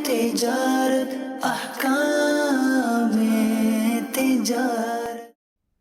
تجارت احکام تجارت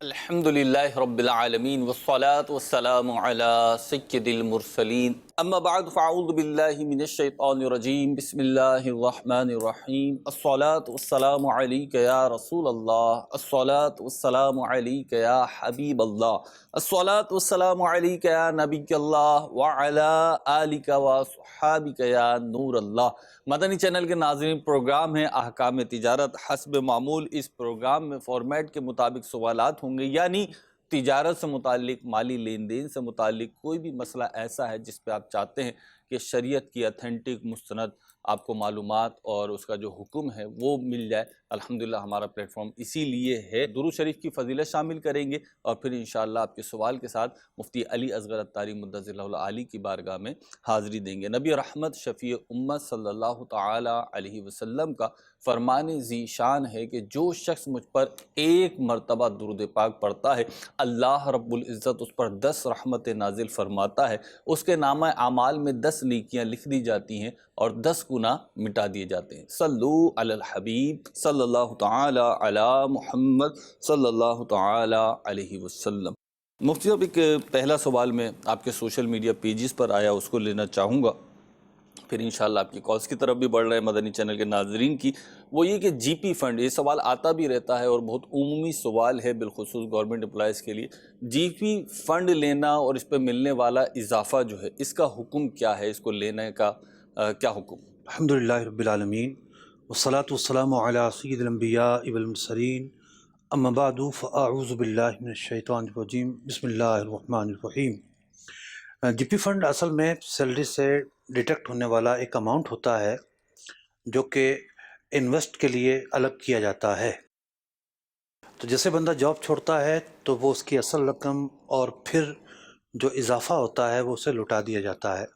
الحمدللہ رب العالمین والصلاة والسلام علی سید المرسلین اما بعد فاعوذ باللہ من الشیطان الرجیم بسم اللہ الرحمن الرحیم الصلاة والسلام علیک یا رسول اللہ الصلاة والسلام علیک یا حبیب اللہ الصلاة والسلام علیک یا نبی اللہ وعلی آلک وصحابک یا نور اللہ۔ مدنی چینل کے ناظرین، پروگرام ہے احکام تجارت۔ حسب معمول اس پروگرام میں فارمیٹ کے مطابق سوالات ہوں گے، یعنی تجارت سے متعلق، مالی لین دین سے متعلق کوئی بھی مسئلہ ایسا ہے جس پہ آپ چاہتے ہیں کہ شریعت کی اتھینٹک مستند آپ کو معلومات اور اس کا جو حکم ہے وہ مل جائے، الحمدللہ ہمارا پلیٹ فارم اسی لیے ہے۔ درود شریف کی فضیلت شامل کریں گے اور پھر انشاءاللہ آپ کے سوال کے ساتھ مفتی علی اصغر الطاری مدظر اللہ علی کی بارگاہ میں حاضری دیں گے۔ نبی رحمت شفیع امت صلی اللہ تعالی علیہ وسلم کا فرمان ذی شان ہے کہ جو شخص مجھ پر ایک مرتبہ درود پاک پڑھتا ہے، اللہ رب العزت اس پر 10 رحمت نازل فرماتا ہے، اس کے نامہ اعمال میں 10 نیکیاں لکھ دی جاتی ہیں اور 10 گناہ مٹا دیے جاتے ہیں۔ صلو علی الحبیب صلی اللہ تعالی علی محمد صلی اللہ تعالی علیہ وسلم۔ مفتی صاحب، ایک پہلا سوال میں آپ کے سوشل میڈیا پیجز پر آیا، اس کو لینا چاہوں گا، پھر انشاءاللہ آپ کی کالز کی طرف بھی بڑھ رہے ہیں مدنی چینل کے ناظرین کی۔ وہ یہ کہ جی پی فنڈ، یہ سوال آتا بھی رہتا ہے اور بہت عمومی سوال ہے، بالخصوص گورنمنٹ امپلائیز کے لیے۔ جی پی فنڈ لینا اور اس پہ ملنے والا اضافہ جو ہے، اس کا حکم کیا ہے؟ اس کو لینے کا کیا حکم؟ الحمدللہ رب العالمین والصلاة والسلام علی سید الانبیاء والمرسلین اما بعد فاعوذ باللہ من الشیطان الرجیم بسم اللہ الرحمن الرحیم۔ جی پی فنڈ اصل میں سیلری سے ڈیٹیکٹ ہونے والا ایک اماؤنٹ ہوتا ہے جو کہ انویسٹ کے لیے الگ کیا جاتا ہے۔ تو جیسے بندہ جاب چھوڑتا ہے تو وہ اس کی اصل رقم اور پھر جو اضافہ ہوتا ہے وہ اسے لوٹا دیا جاتا ہے۔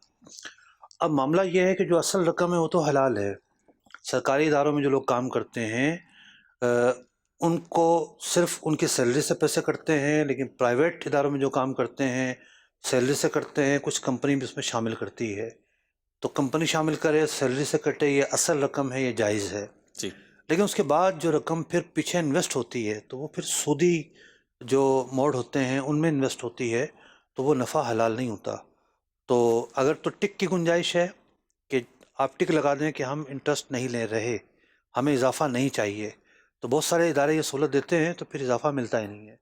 اب معاملہ یہ ہے کہ جو اصل رقم ہے وہ تو حلال ہے۔ سرکاری اداروں میں جو لوگ کام کرتے ہیں ان کو صرف ان کی سیلری سے پیسے کٹتے ہیں، لیکن پرائیویٹ اداروں میں جو کام کرتے ہیں سیلری سے کٹتے ہیں، کچھ کمپنی بھی اس میں شامل کرتی ہے۔ تو کمپنی شامل کرے، سیلری سے کٹے، یہ اصل رقم ہے، یہ جائز ہے۔ جی، لیکن اس کے بعد جو رقم پھر پیچھے انویسٹ ہوتی ہے تو وہ پھر سودی جو موڈ ہوتے ہیں ان میں انویسٹ ہوتی ہے، تو وہ نفع حلال نہیں ہوتا۔ تو اگر تو ٹک کی گنجائش ہے کہ آپ ٹک لگا دیں کہ ہم انٹرسٹ نہیں لے رہے، ہمیں اضافہ نہیں چاہیے، تو بہت سارے ادارے یہ سہولت دیتے ہیں تو پھر اضافہ ملتا ہی نہیں ہے۔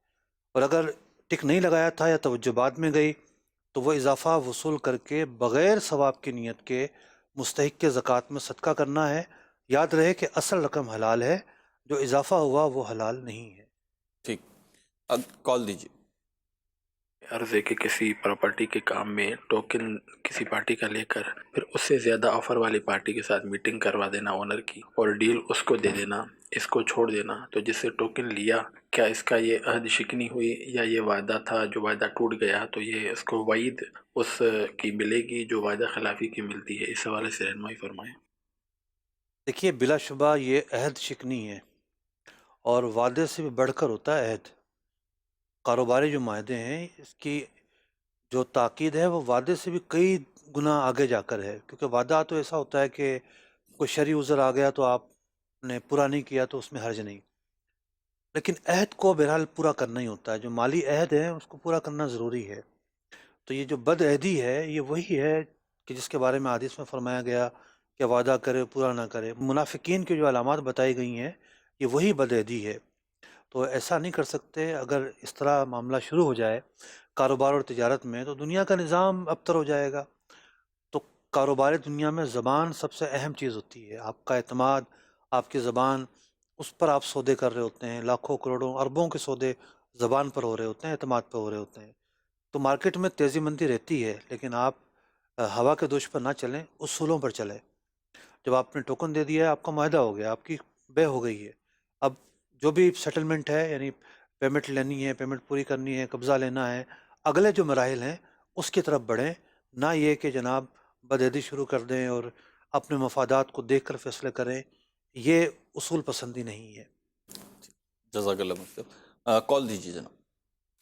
اور اگر ٹک نہیں لگایا تھا یا توجہ بعد میں گئی تو وہ اضافہ وصول کر کے بغیر ثواب کی نیت کے مستحق کے زکوٰۃ میں صدقہ کرنا ہے۔ یاد رہے کہ اصل رقم حلال ہے، جو اضافہ ہوا وہ حلال نہیں ہے۔ ٹھیک، اب کال دیجیے۔ عرض ہے کہ کسی پراپرٹی کے کام میں ٹوکن کسی پارٹی کا لے کر پھر اس سے زیادہ آفر والی پارٹی کے ساتھ میٹنگ کروا دینا اونر کی، اور ڈیل اس کو دے دینا، اس کو چھوڑ دینا، تو جس سے ٹوکن لیا کیا اس کا یہ عہد شکنی ہوئی یا یہ وعدہ تھا جو وعدہ ٹوٹ گیا تو یہ اس کو وعید اس کی ملے گی جو وعدہ خلافی کی ملتی ہے؟ اس حوالے سے رہنمائی فرمائیں۔ دیکھیے، بلا شبہ یہ عہد شکنی ہے، اور وعدے سے بھی بڑھ کر ہوتا ہے عہد۔ کاروباری جو معاہدے ہیں اس کی جو تاکید ہے وہ وعدے سے بھی کئی گنا آگے جا کر ہے، کیونکہ وعدہ تو ایسا ہوتا ہے کہ کوئی شرعی عذر آ گیا تو آپ نے پورا نہیں کیا تو اس میں حرج نہیں، لیکن عہد کو بہرحال پورا کرنا ہی ہوتا ہے۔ جو مالی عہد ہے اس کو پورا کرنا ضروری ہے۔ تو یہ جو بد عہدی ہے یہ وہی ہے کہ جس کے بارے میں حدیث میں فرمایا گیا کہ وعدہ کرے پورا نہ کرے۔ منافقین کی جو علامات بتائی گئی ہیں یہ وہی بد عہدی ہے۔ تو ایسا نہیں کر سکتے۔ اگر اس طرح معاملہ شروع ہو جائے کاروبار اور تجارت میں تو دنیا کا نظام ابتر ہو جائے گا۔ تو کاروباری دنیا میں زبان سب سے اہم چیز ہوتی ہے۔ آپ کا اعتماد، آپ کی زبان، اس پر آپ سودے کر رہے ہوتے ہیں، لاکھوں کروڑوں اربوں کے سودے زبان پر ہو رہے ہوتے ہیں، اعتماد پہ ہو رہے ہوتے ہیں۔ تو مارکیٹ میں تیزی مندی رہتی ہے، لیکن آپ ہوا کے دوش پر نہ چلیں، اصولوں پر چلیں۔ جب آپ نے ٹوکن دے دیا ہے، آپ کا معاہدہ ہو گیا، آپ کی بے ہو گئی ہے، اب جو بھی سیٹلمنٹ ہے، یعنی پیمنٹ لینی ہے، پیمنٹ پوری کرنی ہے، قبضہ لینا ہے، اگلے جو مراحل ہیں اس کی طرف بڑھیں، نہ یہ کہ جناب بدعہدی شروع کر دیں اور اپنے مفادات کو دیکھ کر فیصلے کریں۔ یہ اصول پسندی نہیں ہے۔ جزاک اللہ مفتی۔ کال دیجیے جناب۔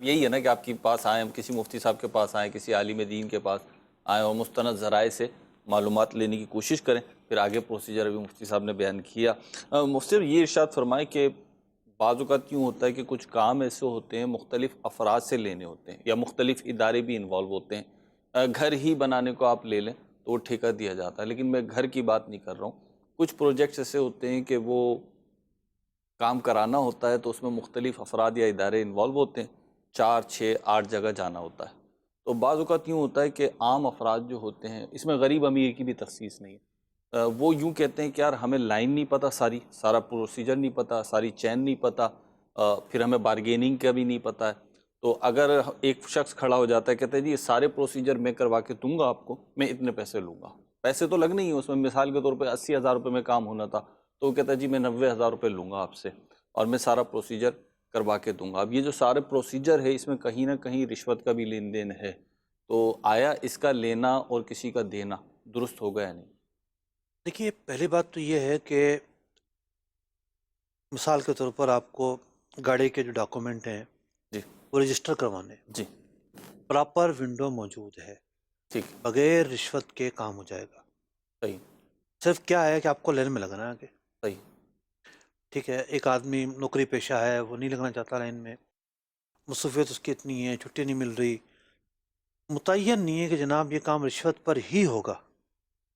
یہی ہے نا کہ آپ کے پاس آئیں، کسی مفتی صاحب کے پاس آئیں، کسی عالم دین کے پاس آئیں اور مستند ذرائع سے معلومات لینے کی کوشش کریں، پھر آگے پروسیجر ابھی مفتی صاحب نے بیان کیا۔ مفتی صاحب یہ ارشاد فرمائیں کہ بعض اوقات کیوں ہوتا ہے کہ کچھ کام ایسے ہوتے ہیں مختلف افراد سے لینے ہوتے ہیں یا مختلف ادارے بھی انوالو ہوتے ہیں۔ گھر ہی بنانے کو آپ لے لیں تو وہ ٹھیکہ دیا جاتا ہے، لیکن میں گھر کی بات نہیں کر رہا ہوں۔ کچھ پروجیکٹس ایسے ہوتے ہیں کہ وہ کام کرانا ہوتا ہے تو اس میں مختلف افراد یا ادارے انوالو ہوتے ہیں، 4 6 8 جگہ جانا ہوتا ہے۔ تو بعض اوقات یوں ہوتا ہے کہ عام افراد جو ہوتے ہیں، اس میں غریب امیر کی بھی تخصیص نہیں ہے، وہ یوں کہتے ہیں کہ یار ہمیں لائن نہیں پتہ، سارا پروسیجر نہیں پتہ، ساری چین نہیں پتہ، پھر ہمیں بارگیننگ کا بھی نہیں پتہ ہے۔ تو اگر ایک شخص کھڑا ہو جاتا ہے، کہتا ہے جی یہ سارے پروسیجر میں کروا کے دوں گا آپ کو، میں اتنے پیسے لوں گا، پیسے تو لگنے ہی ہیں اس میں، مثال کے طور پہ 80,000 روپے میں کام ہونا تھا تو وہ کہتا ہے جی میں 90,000 روپے لوں گا آپ سے اور میں سارا پروسیجر کروا کے دوں گا۔ اب یہ جو سارے پروسیجر ہے اس میں کہیں نہ کہیں رشوت کا بھی لین دین ہے، تو آیا اس کا لینا اور کسی کا دینا درست ہوگا یا نہیں؟ دیکھیے، پہلی بات تو یہ ہے کہ مثال کے طور پر آپ کو گاڑی کے جو ڈاکومنٹ ہیں جی وہ رجسٹر کروانے، جی پراپر ونڈو موجود ہے، ٹھیک، بغیر رشوت کے کام ہو جائے گا۔ صحیح صرف کیا ہے کہ آپ کو لائن میں لگنا ہے آگے، صحیح، ٹھیک ہے۔ ایک آدمی نوکری پیشہ ہے، وہ نہیں لگنا چاہتا لائن میں، مصروفیت اس کی اتنی ہے، چھٹی نہیں مل رہی، متعین نہیں ہے کہ جناب یہ کام رشوت پر ہی ہوگا،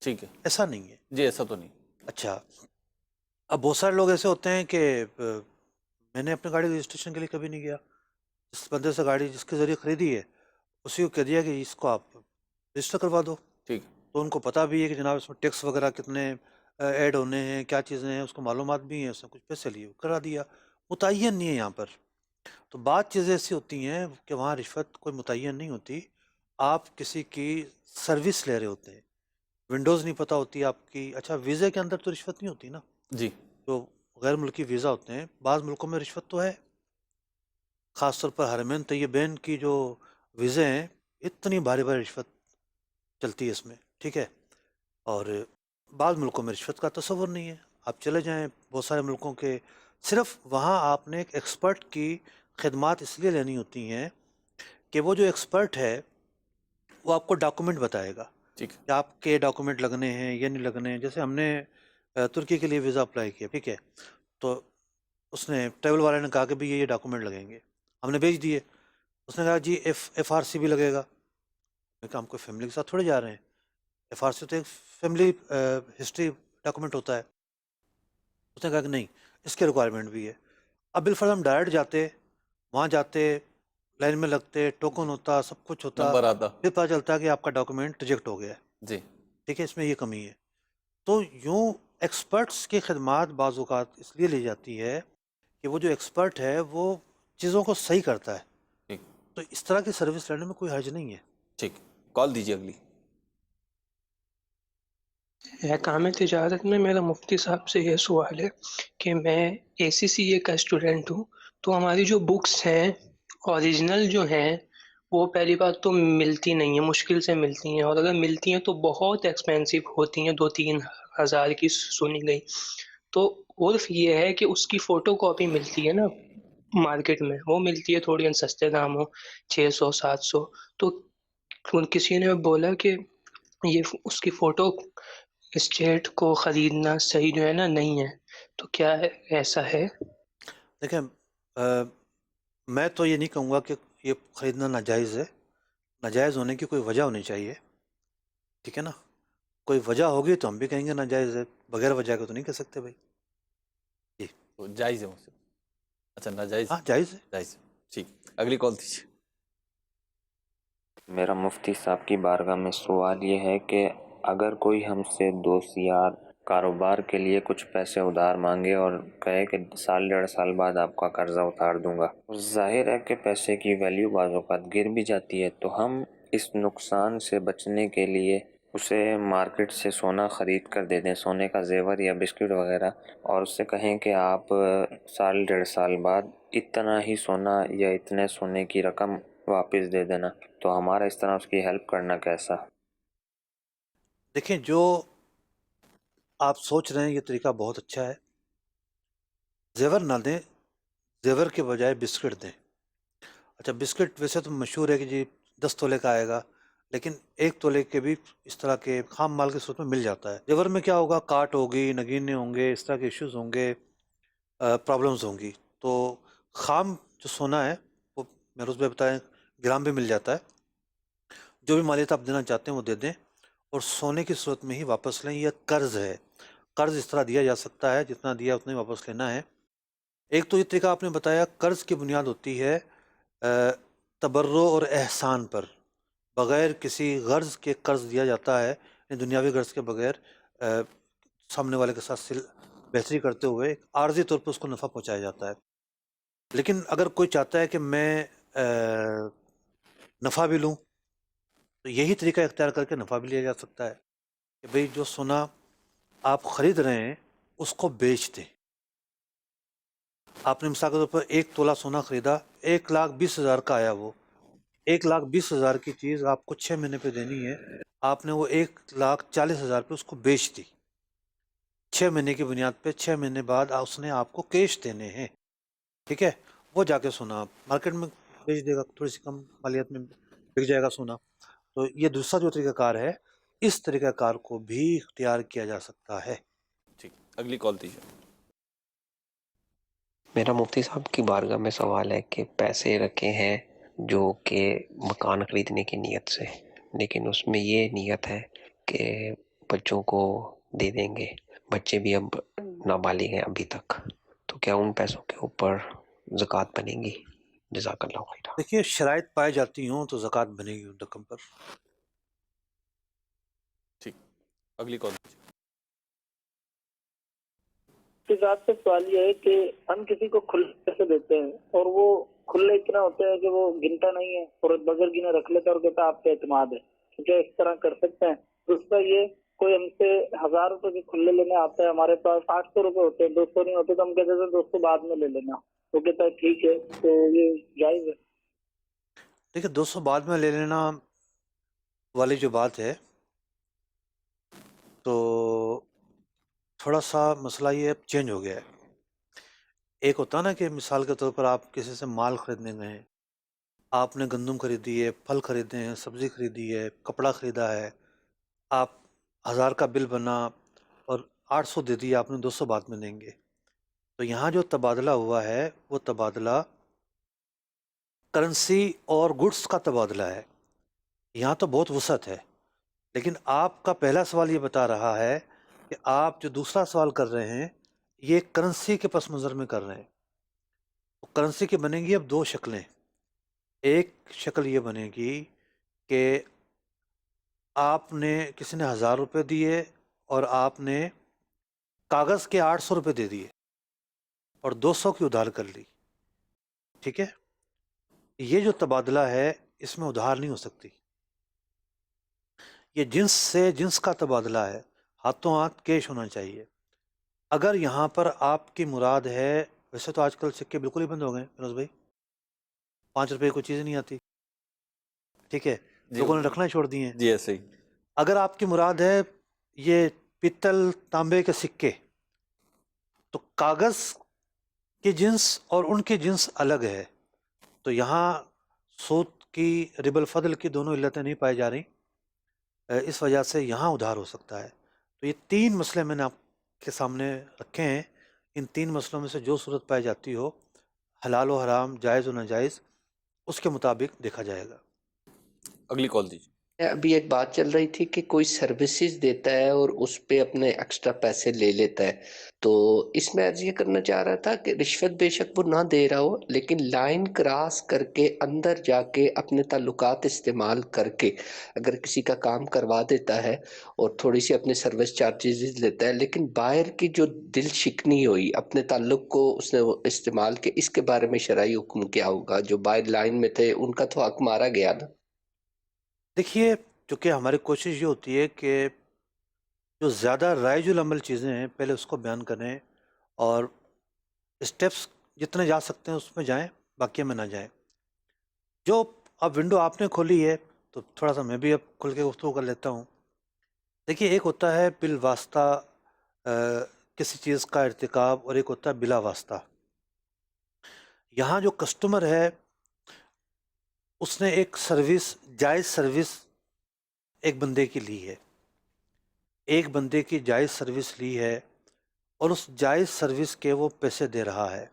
ٹھیک ہے، ایسا نہیں ہے۔ جی ایسا تو نہیں، اچھا، اب بہت سارے لوگ ایسے ہوتے ہیں کہ میں نے اپنی گاڑی رجسٹریشن کے لیے کبھی نہیں گیا، جس بندے سے گاڑی جس کے ذریعے خریدی ہے اسی کو کہہ دیا کہ اس کو آپ رجسٹر کروا دو، ٹھیک، تو ان کو پتہ بھی ہے کہ جناب اس میں ٹیکس وغیرہ کتنے ایڈ ہونے ہیں، کیا چیزیں ہیں، اس کو معلومات بھی ہیں، اس نے کچھ پیسے لیے کرا دیا، متعین نہیں ہے یہاں پر۔ تو بعض چیزیں ایسی ہوتی ہیں کہ وہاں رشوت کوئی متعین نہیں ہوتی، آپ کسی کی سروس لے رہے ہوتے ہیں، ونڈوز نہیں پتہ ہوتی آپ کی۔ اچھا، ویزے کے اندر تو رشوت نہیں ہوتی نا، جی جو غیر ملکی ویزا ہوتے ہیں بعض ملکوں میں رشوت تو ہے، خاص طور پر حرمین طیبین کی جو ویزے ہیں اتنی بھاری بھاری رشوت چلتی ہے اس میں، ٹھیک ہے۔ اور بعض ملکوں میں رشوت کا تصور نہیں ہے، آپ چلے جائیں بہت سارے ملکوں کے، صرف وہاں آپ نے ایک ایکسپرٹ کی خدمات اس لیے لینی ہوتی ہیں کہ وہ جو ایکسپرٹ ہے وہ آپ کو ڈاکومنٹ بتائے گا ٹھیک، کہ آپ کے ڈاکومنٹ لگنے ہیں یا نہیں لگنے ہیں۔ جیسے ہم نے ترکی کے لیے ویزا اپلائی کیا، ٹھیک ہے، تو اس نے ٹریول والے نے کہا کہ بھئی یہ ڈاکومنٹ لگیں گے، ہم نے بھیج دیے، اس نے کہا جی ایف آر سی بھی لگے گا۔ میں کہا ہم کوئی فیملی کے ساتھ تھوڑے جا رہے ہیں، ایف آر سی تو ایک فیملی ہسٹری ڈاکومنٹ ہوتا ہے۔ اس نے کہا کہ نہیں، اس کے ریکوائرمنٹ بھی ہے۔ اب بالفرض ہم ڈائریکٹ جاتے، وہاں جاتے، لائن میں لگتے، ٹوکن ہوتا، سب کچھ ہوتا، نمبر آتا، پھر پتہ چلتا ہے کہ آپ کا ڈاکومنٹ ریجیکٹ ہو گیا ہے، جی ٹھیک ہے، اس میں یہ کمی ہے۔ تو یوں ایکسپرٹس کی خدمات بعض اوقات اس لیے لی جاتی ہے کہ وہ جو ایکسپرٹ ہے وہ چیزوں کو صحیح کرتا ہے، ٹھیک تو اس طرح کی سروس لینے میں کوئی حرج نہیں ہے۔ ٹھیک، کال دیجیے اگلی۔ احکام تجارت میں میرا مفتی صاحب سے یہ سوال ہے کہ میں اے سی سی اے کا اسٹوڈنٹ ہوں، تو ہماری جو بکس ہیں اوریجنل جو ہیں وہ پہلی بات تو ملتی نہیں ہیں، مشکل سے ملتی ہیں، اور اگر ملتی ہیں تو بہت ایکسپینسو ہوتی ہیں، 2-3 ہزار کی سنی گئی۔ تو عرف یہ ہے کہ اس کی فوٹو کاپی ملتی ہے نا مارکیٹ میں، وہ ملتی ہے تھوڑی سستے داموں، 600-700۔ تو کسی نے بولا کہ یہ اس کی فوٹو اسٹیٹ کو خریدنا صحیح جو ہے نا نہیں ہے، تو کیا ایسا ہے؟ دیکھیں، میں تو یہ نہیں کہوں گا کہ یہ خریدنا ناجائز ہے، ناجائز ہونے کی کوئی وجہ ہونی چاہیے، ٹھیک ہے نا، کوئی وجہ ہوگی تو ہم بھی کہیں گے ناجائز ہے، بغیر وجہ کے تو نہیں کہہ سکتے بھائی۔ جی تو جائز ہے مجھ سے، اچھا ناجائز، ہاں، جائز ہے۔ جائز، ٹھیک، اگلی کال دیجیے۔ میرا مفتی صاحب کی بارگاہ میں سوال یہ ہے کہ اگر کوئی ہم سے دوست یار کاروبار کے لیے کچھ پیسے ادھار مانگے اور کہے کہ 1.5 سال بعد آپ کا قرضہ اتار دوں گا، ظاہر ہے کہ پیسے کی ویلیو بعض اوقات گر بھی جاتی ہے، تو ہم اس نقصان سے بچنے کے لیے اسے مارکیٹ سے سونا خرید کر دے دیں، سونے کا زیور یا بسکٹ وغیرہ، اور اس سے کہیں کہ آپ 1.5 سال بعد اتنا ہی سونا یا اتنے سونے کی رقم واپس دے دینا، تو ہمارا اس طرح اس کی ہیلپ کرنا کیسا؟ دیکھیں، جو آپ سوچ رہے ہیں یہ طریقہ بہت اچھا ہے، زیور نہ دیں، زیور کے بجائے بسکٹ دیں۔ اچھا بسکٹ ویسے تو مشہور ہے کہ جی 10 تولے کا آئے گا، لیکن 1 تولے کے بھی اس طرح کے خام مال کی صورت میں مل جاتا ہے۔ زیور میں کیا ہوگا، کاٹ ہوگی، نگینے ہوں گے، اس طرح کے ایشوز ہوں گے، پرابلمز ہوں گی۔ تو خام جو سونا ہے وہ میروز بھائی بتائیں گرام بھی مل جاتا ہے، جو بھی مالیت آپ دینا چاہتے ہیں وہ دے دیں، اور سونے کی صورت میں ہی واپس لیں۔ یہ قرض ہے، قرض اس طرح دیا جا سکتا ہے، جتنا دیا اتنا ہی واپس لینا ہے۔ ایک تو یہ طریقہ آپ نے بتایا، قرض کی بنیاد ہوتی ہے تبرع اور احسان پر، بغیر کسی غرض کے قرض دیا جاتا ہے، یعنی دنیاوی غرض کے بغیر سامنے والے کے ساتھ بہتری کرتے ہوئے ایک عارضی طور پر اس کو نفع پہنچایا جاتا ہے۔ لیکن اگر کوئی چاہتا ہے کہ میں نفع بھی لوں، تو یہی طریقہ اختیار کر کے نفع بھی لیا جا سکتا ہے کہ بھئی جو سونا آپ خرید رہے ہیں اس کو بیچ دیں۔ آپ نے مثال کے طور پر 1 تولہ سونا خریدا، 1,20,000 کا آیا، وہ 1,20,000 کی چیز آپ کو 6 مہینے پہ دینی ہے، آپ نے وہ 1,40,000 پہ اس کو بیچ دی 6 مہینے کی بنیاد پہ۔ 6 مہینے بعد اس نے آپ کو کیش دینے ہیں، ٹھیک ہے؟ وہ جا کے سونا مارکیٹ میں بیچ دے گا، تھوڑی سی کم مالیت میں بک جائے گا سونا۔ تو یہ دوسرا جو طریقہ کار ہے، اس طریقہ کار کو بھی اختیار کیا جا سکتا ہے۔ ٹھیک، اگلی کال دیجیے۔ میرا مفتی صاحب کی بارگاہ میں سوال ہے کہ پیسے رکھے ہیں جو کہ مکان خریدنے کی نیت سے، لیکن اس میں یہ نیت ہے کہ بچوں کو دے دیں گے، بچے بھی اب نابالغ ہیں ابھی تک، تو کیا ان پیسوں کے اوپر زکوٰۃ بنے گی؟ جزاک اللہ خیر۔ دیکھیے شرائط پائی جاتی ہوں تو زکوٰۃ بنے گی ان رقم پر۔ ٹھیک، اگلی کال دیجیے۔ اس ذات سے سوال یہ ہے کہ ہم کسی کو کھلے پیسے دیتے ہیں اور وہ کھلے اتنا ہوتے ہیں کہ وہ گنتا نہیں ہے اور بغیر گنے رکھ لیتا ہے اور کہتا ہے آپ پہ اعتماد ہے، کیا اس طرح کر سکتے ہیں؟ دوسرا یہ، کوئی ہم سے 1,000 روپے کے کھلے لینے آتا ہے، ہمارے پاس 800 روپے ہوتے ہیں، 200 نہیں ہوتے، تو ہم کہتے ہیں 200 بعد میں لے لینا، وہ کہتا ہے ٹھیک ہے، تو یہ جائز ہے؟ دیکھیے 200 بعد میں لے لینا والی جو بات ہے، تو تھوڑا سا مسئلہ یہ اب چینج ہو گیا ہے۔ ایک ہوتا نا کہ مثال کے طور پر آپ کسی سے مال خریدنے گئے ہیں، آپ نے گندم خریدی ہے، پھل خریدے ہیں، سبزی خریدی ہے، کپڑا خریدا ہے، آپ 1,000 کا بل بنا اور 800 دے دیا، آپ نے 200 بعد میں دیں گے۔ تو یہاں جو تبادلہ ہوا ہے وہ تبادلہ کرنسی اور گڈس کا تبادلہ ہے، یہاں تو بہت وسعت ہے۔ لیکن آپ کا پہلا سوال یہ بتا رہا ہے کہ آپ جو دوسرا سوال کر رہے ہیں یہ کرنسی کے پس منظر میں کر رہے ہیں۔ کرنسی کی بنیں گی اب 2 شکلیں۔ ایک شکل یہ بنے گی کہ آپ نے کسی نے 1,000 روپے دیے اور آپ نے کاغذ کے 800 روپے دے دیے اور 200 کی ادھار کر لی، ٹھیک ہے؟ یہ جو تبادلہ ہے اس میں ادھار نہیں ہو سکتی، یہ جنس سے جنس کا تبادلہ ہے، ہاتھوں ہاتھ کیش ہونا چاہیے۔ اگر یہاں پر آپ کی مراد ہے، ویسے تو آج کل سکے بالکل ہی بند ہو گئے فیروز بھائی، 5 روپے کی کوئی چیز نہیں آتی، ٹھیک ہے، لوگوں نے رکھنا چھوڑ دیے ہیں۔ جی ایسے ہی۔ اگر آپ کی مراد ہے یہ پتل تانبے کے سکے، تو کاغذ کی جنس اور ان کی جنس الگ ہے، تو یہاں سود کی ربا الفضل کی دونوں علتیں نہیں پائی جا رہی، اس وجہ سے یہاں ادھار ہو سکتا ہے۔ تو یہ 3 مسئلے میں نے آپ کے سامنے رکھے ہیں، ان 3 مسئلوں میں سے جو صورت پائی جاتی ہو، حلال و حرام، جائز و ناجائز، اس کے مطابق دیکھا جائے گا۔ اگلی کال دیجیے۔ ابھی ایک بات چل رہی تھی کہ کوئی سروسز دیتا ہے اور اس پہ اپنے ایکسٹرا پیسے لے لیتا ہے، تو اس میں عرض یہ کرنا چاہ رہا تھا کہ رشوت بے شک وہ نہ دے رہا ہو، لیکن لائن کراس کر کے اندر جا کے اپنے تعلقات استعمال کر کے اگر کسی کا کام کروا دیتا ہے اور تھوڑی سی اپنے سروس چارجز لیتا ہے، لیکن باہر کی جو دل شکنی ہوئی اپنے تعلق کو اس نے استعمال کے، اس کے بارے میں شرعی حکم کیا ہوگا؟ جو باہر لائن میں تھے ان کا تو حق مارا گیا نا۔ دیکھیے چونکہ ہماری کوشش یہ ہوتی ہے کہ جو زیادہ رائج العمل چیزیں ہیں پہلے اس کو بیان کریں، اور اسٹیپس جتنے جا سکتے ہیں اس میں جائیں، باقی میں نہ جائیں۔ جو اب ونڈو آپ نے کھولی ہے تو تھوڑا سا میں بھی اب کھل کے گفتگو کر لیتا ہوں۔ دیکھیے ایک ہوتا ہے بالواسطہ کسی چیز کا ارتکاب، اور ایک ہوتا ہے بلا واسطہ۔ یہاں جو کسٹمر ہے اس نے ایک سروس، جائز سروس ایک بندے کی لی ہے، ایک بندے کی جائز سروس لی ہے اور اس جائز سروس کے وہ پیسے دے رہا ہے۔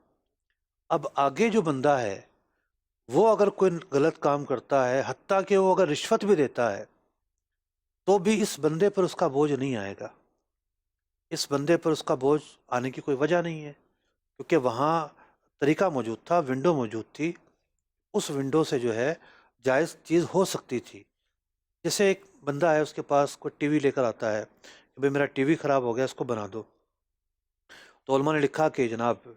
اب آگے جو بندہ ہے وہ اگر کوئی غلط کام کرتا ہے، حتیٰ کہ وہ اگر رشوت بھی دیتا ہے، تو بھی اس بندے پر اس کا بوجھ نہیں آئے گا، اس بندے پر اس کا بوجھ آنے کی کوئی وجہ نہیں ہے، کیونکہ وہاں طریقہ موجود تھا، ونڈو موجود تھی، اس ونڈو سے جو ہے جائز چیز ہو سکتی تھی۔ جیسے ایک بندہ ہے، اس کے پاس کوئی ٹی وی لے کر آتا ہے کہ بھئی میرا ٹی وی خراب ہو گیا، اس کو بنا دو، تو علماء نے لکھا کہ جناب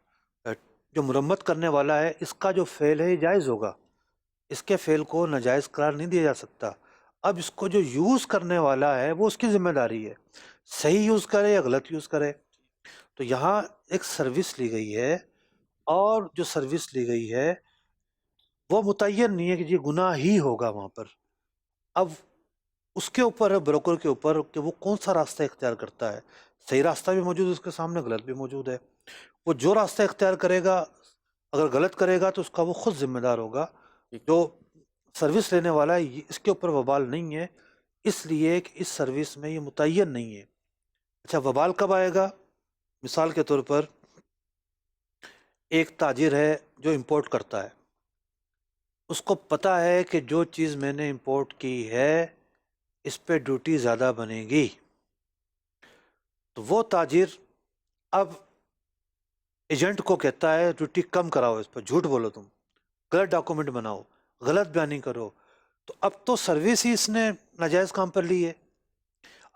جو مرمت کرنے والا ہے اس کا جو فعل ہے یہ جائز ہوگا، اس کے فعل کو ناجائز قرار نہیں دیا جا سکتا۔ اب اس کو جو یوز کرنے والا ہے وہ اس کی ذمہ داری ہے، صحیح یوز کرے یا غلط یوز کرے۔ تو یہاں ایک سروس لی گئی ہے، اور جو سروس لی گئی ہے وہ متعین نہیں ہے کہ یہ گناہ ہی ہوگا وہاں پر۔ اب اس کے اوپر ہے، بروکر کے اوپر، کہ وہ کون سا راستہ اختیار کرتا ہے۔ صحیح راستہ بھی موجود ہے اس کے سامنے، غلط بھی موجود ہے۔ وہ جو راستہ اختیار کرے گا، اگر غلط کرے گا تو اس کا وہ خود ذمہ دار ہوگا۔ جو سروس لینے والا ہے اس کے اوپر وبال نہیں ہے، اس لیے کہ اس سروس میں یہ متعین نہیں ہے۔ اچھا، وبال کب آئے گا؟ مثال کے طور پر ایک تاجر ہے جو امپورٹ کرتا ہے، اس کو پتہ ہے کہ جو چیز میں نے امپورٹ کی ہے اس پہ ڈیوٹی زیادہ بنے گی، تو وہ تاجر اب ایجنٹ کو کہتا ہے ڈیوٹی کم کراؤ، اس پر جھوٹ بولو، تم غلط ڈاکومنٹ بناؤ، غلط بیانی کرو۔ تو اب تو سروس ہی اس نے ناجائز کام پر لی ہے۔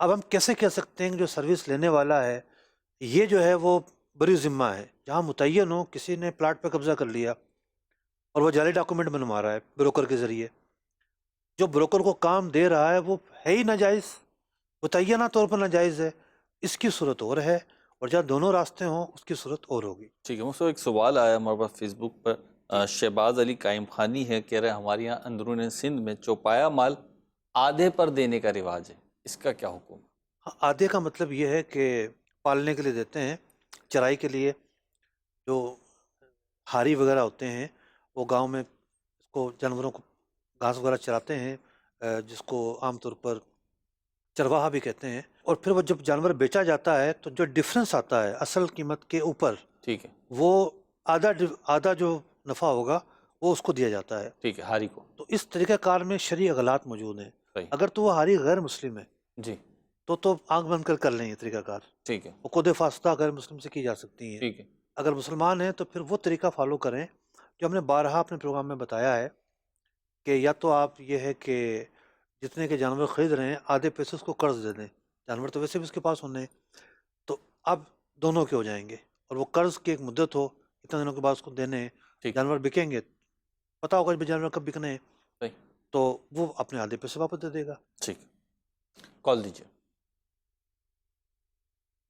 اب ہم کیسے کہہ سکتے ہیں کہ جو سروس لینے والا ہے یہ جو ہے وہ بری ذمہ ہے؟ جہاں متعین ہو، کسی نے پلاٹ پہ قبضہ کر لیا اور وہ جعلی ڈاکومنٹ بنوا رہا ہے بروکر کے ذریعے، جو بروکر کو کام دے رہا ہے وہ ہے ہی ناجائز، متعینہ طور پر ناجائز ہے، اس کی صورت اور ہے، اور جہاں دونوں راستے ہوں اس کی صورت اور ہوگی۔ ٹھیک ہے، مجھ سے ایک سوال آیا ہمارے پاس فیس بک پر، شہباز علی قائم خانی ہے، کہہ رہے ہیں ہمارے یہاں اندرون سندھ میں چوپایا مال آدھے پر دینے کا رواج ہے، اس کا کیا حکم ہے؟ آدھے کا مطلب یہ ہے کہ پالنے کے لیے دیتے ہیں، چرائی کے لیے، جو ہاری وغیرہ ہوتے ہیں وہ گاؤں میں اس کو جانوروں کو گھاس وغیرہ چراتے ہیں، جس کو عام طور پر چرواہا بھی کہتے ہیں، اور پھر وہ جب جانور بیچا جاتا ہے تو جو ڈفرنس آتا ہے اصل قیمت کے اوپر، ٹھیک ہے، وہ آدھا جو نفع ہوگا وہ اس کو دیا جاتا ہے۔ ٹھیک ہے، ہاری کو۔ تو اس طریقہ کار میں شرعی اغلاط موجود ہیں۔ صحیح، اگر تو وہ ہاری غیر مسلم ہے جی، تو آنکھ بند کر لیں یہ طریقہ کار، ٹھیک ہے، عقود فاسدہ غیر مسلم سے کی جا سکتی ہیں۔ ٹھیک ہے، اگر مسلمان ہیں تو پھر وہ طریقہ فالو کریں جو ہم نے بارہا اپنے پروگرام میں بتایا ہے، کہ یا تو آپ یہ ہے کہ جتنے کے جانور خرید رہے ہیں آدھے پیسے اس کو قرض دے دیں، جانور تو ویسے بھی اس کے پاس ہونے ہیں، تو اب دونوں کے ہو جائیں گے، اور وہ قرض کی ایک مدت ہو، اتنے دنوں کے بعد اس کو دینے ہیں، ٹھیک، جانور بکیں گے، پتہ ہوگا کہ جانور کب بکنے ہیں، صحیح، تو وہ اپنے آدھے پیسے واپس دے دے گا۔ ٹھیک، کال دیجیے۔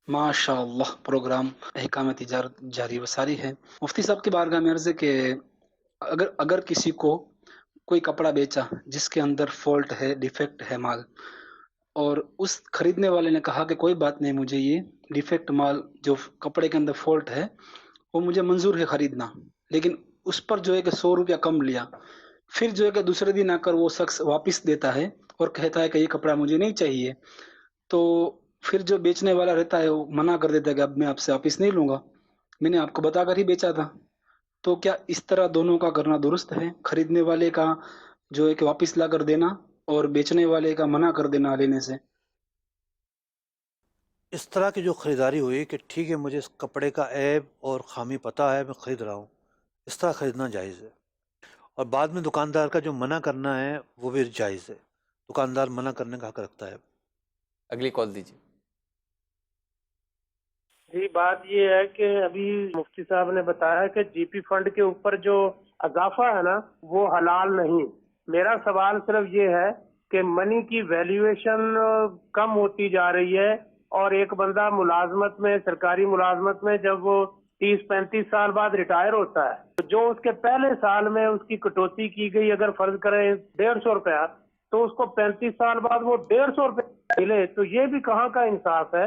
ماشاء اللہ، پروگرام احکام تجارت جاری و ساری ہے۔ مفتی صاحب کی بارگاہ میں عرض ہے کہ اگر کسی کو کوئی کپڑا بیچا جس کے اندر فالٹ ہے، ڈیفیکٹ ہے مال، اور اس خریدنے والے نے کہا کہ کوئی بات نہیں، مجھے یہ ڈیفیکٹ مال جو کپڑے کے اندر فالٹ ہے وہ مجھے منظور ہے خریدنا، لیکن اس پر جو ہے کہ 100 روپیہ کم لیا، پھر جو ہے کہ دوسرے دن آ کر وہ شخص واپس دیتا ہے اور کہتا ہے کہ یہ کپڑا مجھے نہیں چاہیے، تو پھر جو بیچنے والا رہتا ہے وہ منع کر دیتا ہے کہ اب میں آپ سے واپس نہیں لوں گا، میں نے آپ کو بتا کر ہی بیچا تھا۔ تو کیا اس طرح دونوں کا کرنا درست ہے؟ خریدنے والے کا جو ہے کہ واپس لا کر دینا اور بیچنے والے کا منع کر دینا لینے سے؟ اس طرح کی جو خریداری ہوئی کہ ٹھیک ہے مجھے اس کپڑے کا عیب اور خامی پتہ ہے، میں خرید رہا ہوں، اس طرح خریدنا جائز ہے، اور بعد میں دکاندار کا جو منع کرنا ہے وہ بھی جائز ہے، دکاندار منع کرنے کا حق رکھتا ہے۔ اگلی کال دیجیے۔ جی، بات یہ ہے کہ ابھی مفتی صاحب نے بتایا کہ جی پی فنڈ کے اوپر جو اضافہ ہے نا وہ حلال نہیں۔ میرا سوال صرف یہ ہے کہ منی کی ویلیویشن کم ہوتی جا رہی ہے، اور ایک بندہ ملازمت میں، سرکاری ملازمت میں جب وہ 30-35 سال بعد ریٹائر ہوتا ہے تو جو اس کے پہلے سال میں اس کی کٹوتی کی گئی، اگر فرض کریں 150 روپیہ، تو اس کو 35 سال بعد وہ 150 روپے ملے، تو یہ بھی کہاں کا انصاف ہے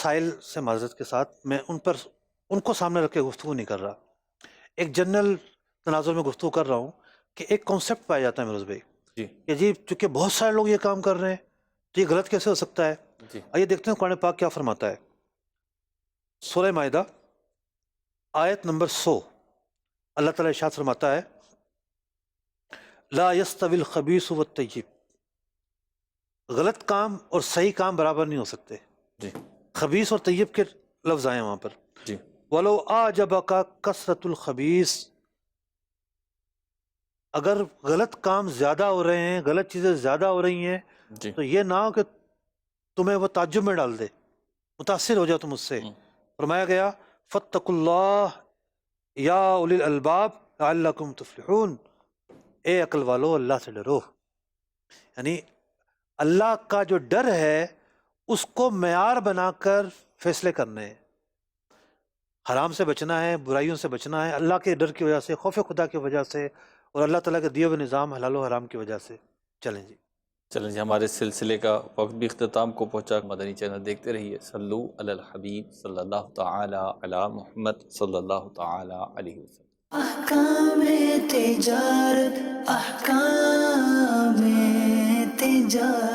سائل سے معذرت کے ساتھ میں ان کو سامنے رکھ کے گفتگو نہیں کر رہا، ایک جنرل تناظر میں گفتگو کر رہا ہوں کہ ایک کانسیپٹ پایا جاتا ہے میروز بھائی کہ جی چونکہ بہت سارے لوگ یہ کام کر رہے ہیں تو یہ غلط کیسے ہو سکتا ہے؟ آئیے دیکھتے ہیں قرآن پاک کیا فرماتا ہے۔ سورہ مائدہ آیت نمبر 100، اللہ تعالیٰ ارشاد فرماتا ہے لا یستوی الخبیث والطیب، غلط کام اور صحیح کام برابر نہیں ہو سکتے۔ خبیث اور طیب کے لفظ آئے ہیں وہاں پر۔ وَلَوْ أَعْجَبَكَ كَثْرَةُ الْخَبِيثِ، اگر غلط کام زیادہ ہو رہے ہیں، غلط چیزیں زیادہ ہو رہی ہیں تو یہ نہ ہو کہ تمہیں وہ تعجب میں ڈال دے، متاثر ہو جاؤ تم اس سے۔ فرمایا گیا فَاتَّقُوا اللَّهَ يَا أُولِي الْأَلْبَابِ لَعَلَّكُمْ تُفْلِحُونَ، اے عقل والو اللہ سے ڈرو۔ یعنی اللہ کا جو ڈر ہے اس کو معیار بنا کر فیصلے کرنے ہیں، حرام سے بچنا ہے، برائیوں سے بچنا ہے، اللہ کے ڈر کی وجہ سے، خوف خدا کی وجہ سے، اور اللہ تعالیٰ کے دیے ہوئے نظام حلال و حرام کی وجہ سے۔ چلیں جی ہمارے سلسلے کا وقت بھی اختتام کو پہنچا۔ مدنی چینل دیکھتے رہیے۔ صلو علی الحبیب صلی اللہ تعالی علی محمد صلی اللہ تعالی علیہ وسلم۔ احکام تجارت، احکام تجارت۔